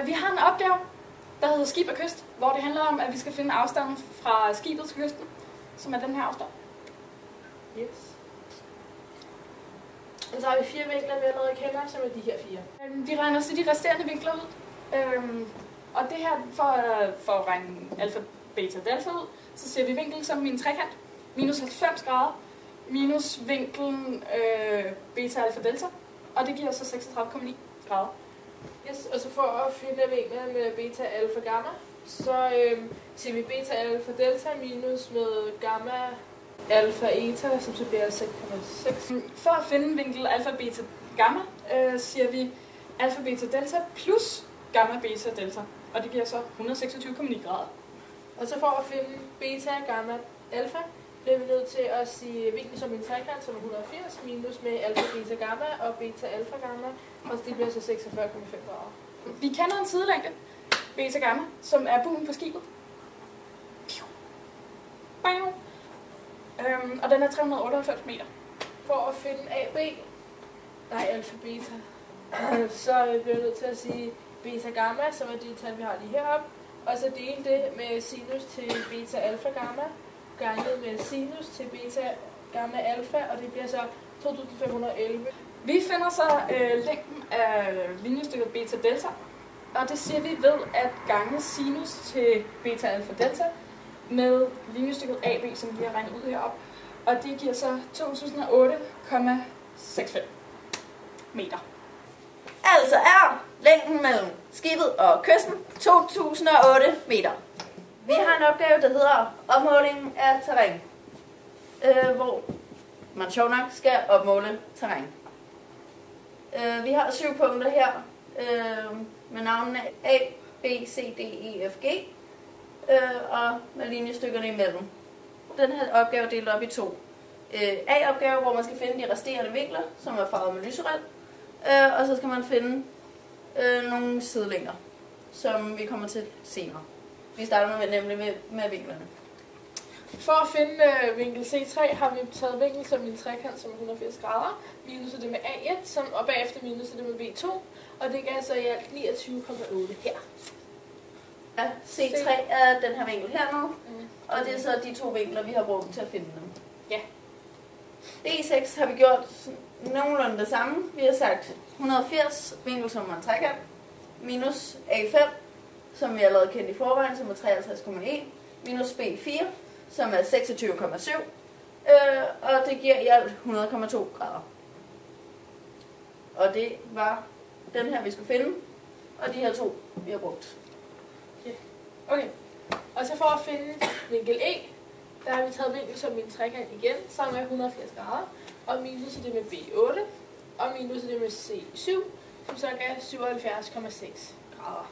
Vi har en opgave, der hedder skib og kyst, hvor det handler om, at vi skal finde afstanden fra skibet til kysten, som er den her afstand. Yes. Og så har vi 4 vinkler, vi allerede kender, som er de her 4. Vi regner så de resterende vinkler ud. Og det her, for at regne alfa, beta, delta ud, så ser vi vinkel som en trekant. Minus 90 grader, minus vinklen beta, alfa, delta. Og det giver så 36,9 grader. Yes, og så for at finde vinklerne med beta, alfa, gamma, så ser vi beta, alfa, delta minus med gamma, alfa, eta, som så bliver 6,6. For at finde vinkel alfa, beta, gamma, siger vi alfa, beta, delta plus gamma, beta, delta. Og det giver så 126,9 grader. Og så for at finde beta, gamma, alfa, bliver vi nødt til at sige vinkel som en trekant, som er 180, minus med alfa, beta, gamma og beta, alfa, gamma, og det bliver så 46,5 grader. Vi kender en sidelængde, beta, gamma, som er bugen på skibet. Og den er 398 meter. For at finde alfa, beta, så bliver vi nødt til at sige beta, gamma, som er de tal, vi har lige heroppe, og så dele det med sinus til beta, alfa, gamma, ganget med sinus til beta, gamma, alfa, og det bliver så 2511. Vi finder så længden af linjestykket beta, delta, og det siger vi ved at gange sinus til beta, alfa, delta med linjestykket AB, som vi har regnet ud heroppe, og det giver så 2008,65 meter. Altså er længden mellem skibet og kysten 2008 meter. Vi har en opgave, der hedder opmåling af terræn, hvor man sjovt nok skal opmåle terræn. Vi har 7 punkter her med navnene A, B, C, D, E, F, G og med linjestykkerne imellem. Den her opgave er delt op i 2. A-opgave, hvor man skal finde de resterende vinkler, som er farvet med lyserød, og så skal man finde nogle sidelængder, som vi kommer til senere. Vi starter nemlig med vinklerne. For at finde vinkel C3 har vi taget vinkel som en trekant, som er 180 grader, minus det med A1, og bagefter minus det med B2, og det gav så i alt 29,8 her. Ja, C3 er den her vinkel hernede, og det er så de 2 vinkler, vi har brugt til at finde dem. Ja. D6 har vi gjort nogenlunde det samme. Vi har sagt 180 vinkel som en trekant, minus A5, som vi allerede kendte i forvejen, som er 53,1, minus B4, som er 26,7, og det giver i alt 100,2 grader. Og det var den her, vi skulle finde, og de her 2, vi har brugt. Okay, og så for at finde vinkel E, der har vi taget vinkel som en trekant igen, som er 180 grader, og minus det med B8, og minus det med C7, som så gav 77,6 grader.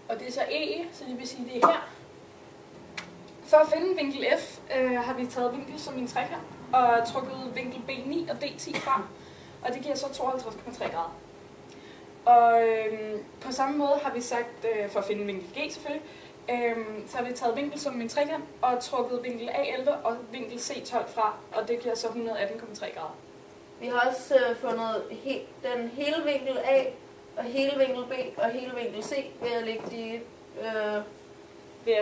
Og det er så E, så det vil sige, det er her. For at finde vinkel F har vi taget vinkel som en trekant og trukket vinkel B9 og D10 fra, og det giver så 52,3 grader. Og på samme måde har vi sagt, for at finde vinkel G selvfølgelig, så har vi taget vinkel som en trekant og trukket vinkel A11 og vinkel C12 fra, og det giver så 118,3 grader. Vi har også fundet den hele vinkel A og hele vinkel B og hele vinkel C ved at lægge de ved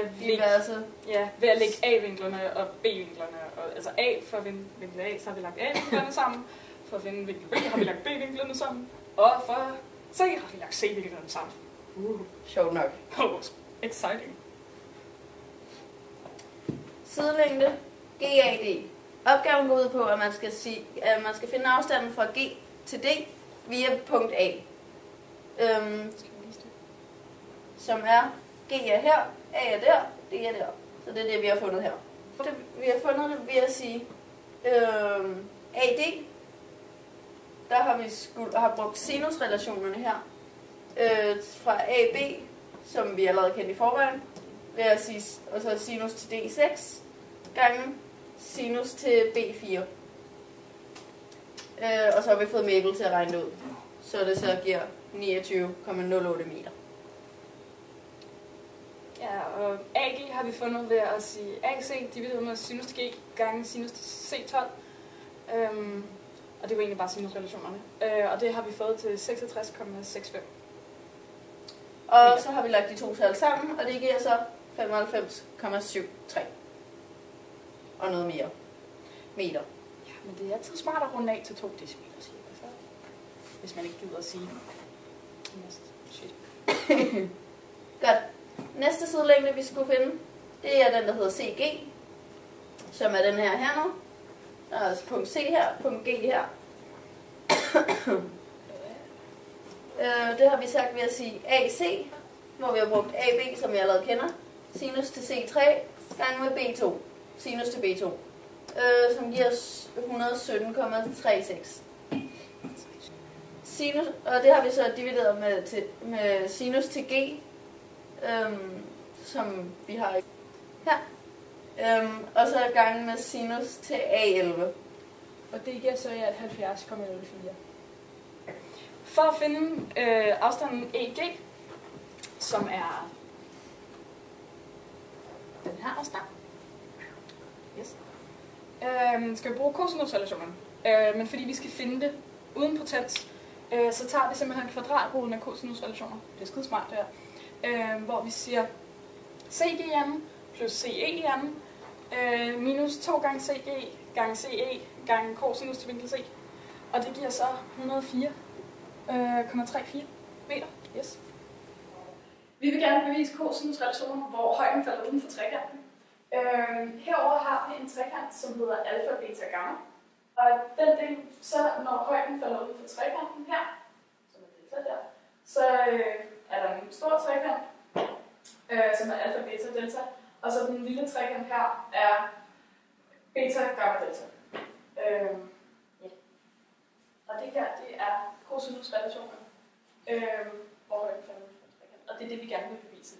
at lægge A-vinklerne og B-vinklerne. Altså A for vinkel A, så har vi lagt A-vinklerne sammen. For at finde vinkel B har vi lagt B-vinklerne sammen. Og for C har vi lagt C-vinklerne sammen. Sjovt nok. Exciting. Sidelængde GAD. Opgaven går ud på, at man skal finde afstanden fra G til D via punkt A. Som er G er her, A er der, D er der. Så det er det, vi har fundet her. Vi har fundet det ved at sige AD. Der har vi har brugt sinusrelationerne her. Fra AB, som vi allerede kendte i forvejen, ved at sige, og så sinus til D6 gange sinus til B4. Og så har vi fået Mabel til at regne det ud. Så det så giver 29,08 meter. Ja, og AG har vi fundet ved at sige AC divideret med sinus til G gange sinus til C12. Og det var egentlig bare sinusrelationerne. Og det har vi fået til 66,65. Og så har vi lagt de to tal sammen, og det giver så 95,73. Og noget mere. Meter. Ja, men det er altid smart at runde af til 2 decimeter, siger jeg så. Hvis man ikke gider at sige shit. Godt. Næste sidelængde, vi skulle finde, det er den, der hedder CG. Som er den her nu. Der er altså punkt C her, punkt G her. Det har vi sagt ved at sige AC, hvor vi har brugt AB, som vi allerede kender. Sinus til C3 gange med B2. Sinus til B2. Som giver os 117,36. Sinus, og det har vi så divideret med sinus til G, som vi har her. Og så gange med sinus til A11. Og det giver så i alt 70,04. For at finde afstanden EG, som er den her afstand, yes. Skal vi bruge kosinusrelationen. Men fordi vi skal finde det uden potens, så tager vi simpelthen kvadratroden af kosinusrelationer. Det er skide smart det her. Hvor vi siger CG i anden plus CE i anden minus 2 gange CG gange CE gange cosinus til vinkel C. Og det giver så 104,34 meter. Yes. Vi vil gerne bevise cosinusrelationen, hvor højden falder uden for trekanten. Herover har vi en trekant, som hedder alfa, beta, gamma. Og den del, så når højden falder uden for trekanten her, som er delta der, så er der en stor trekant, som er alfa, beta, delta. Og så den lille trekant her er beta, gamma, delta. Ja. Og det her, det er cosinusrelationen, hvor højden falder uden for trekanten. Og det er det, vi gerne vil bevise.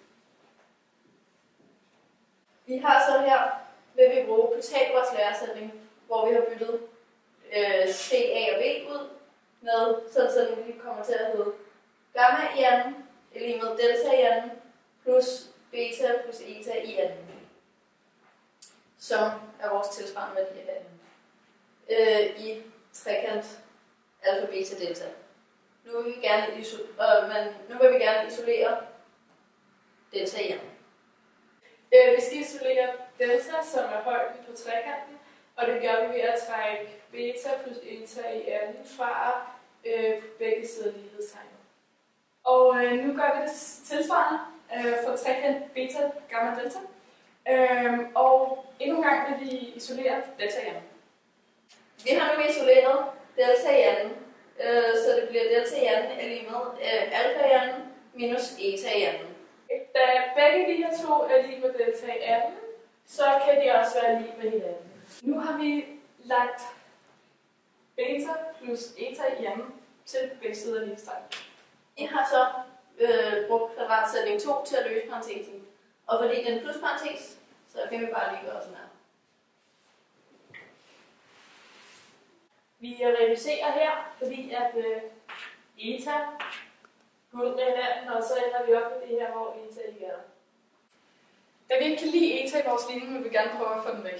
Vi har så her, vil vi bruge Pythagoras læresætning, hvor vi har byttet CA og B ud med, sådan vi kommer til at hedde gamma i anden, er lige med delta i anden, plus beta plus eta i anden, som er vores tilsvarende værdi af anden, i trekant alfa, beta, delta. Nu vil vi gerne isolere delta i anden. Vi skal isolere delta, som er højden på trekanten, og det gør vi ved at trække beta plus eta i anden fra begge sider af lighedstegnet. Og nu gør vi det tilsvarende for trekant beta, gamma, delta. Og endnu en gang vil vi isolere delta i anden. Vi har nu isoleret delta i anden, så det bliver delta i anden er lige med alfa i anden minus eta i anden. Da begge de her to er lige med delta i anden, så kan de også være lige med hinanden. Nu har vi lagt beta plus eta i anden til begge sider af lighedstegnet. Vi har så brugt kvadratsætning 2 til at løse parentesen. Og fordi det er en plusparentes, så kan vi bare lige gøre sådan her. Vi reducerer her, fordi at eta går med hinanden, og så ender vi op med det her, hvor eta ikke er. Da vi ikke kan lide eta i vores ligning, vil vi gerne prøve at få den væk.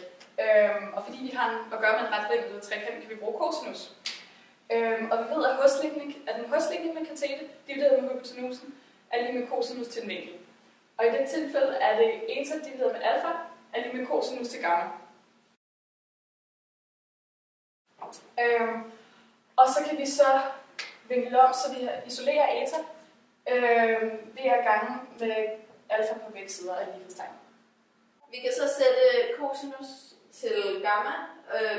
Og fordi vi har at gøre med en retvinklet trekant, kan vi bruge cosinus. Og vi ved, at den hoslignende katete, divideret med hypotenusen, er lige med cosinus til en vinkel. Og i det tilfælde er det eta divideret med alfa, er lige med cosinus til gamma. Og så kan vi så vinkle om, så vi isolerer eta ved at gange med alfa på begge sider af lighedstegnet. Vi kan så sætte cosinus til gamma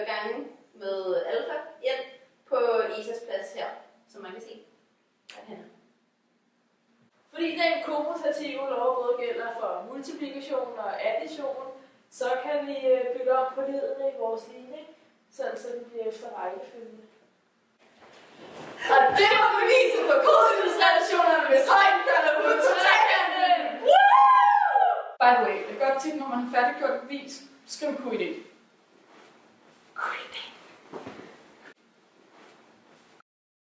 gange med alfa ind på etas plads her, som man kan se herhenne. Fordi den kommutative lov både gælder for multiplikation og addition, så kan vi bygge op på ledene i vores ligning, så den bliver efter rækkefølge. Og det var beviset på cosinusrelationerne, hvis højden falder ud til trekanten! By the way, det er godt tip, når man har færdiggjort et bevis, skriv QID.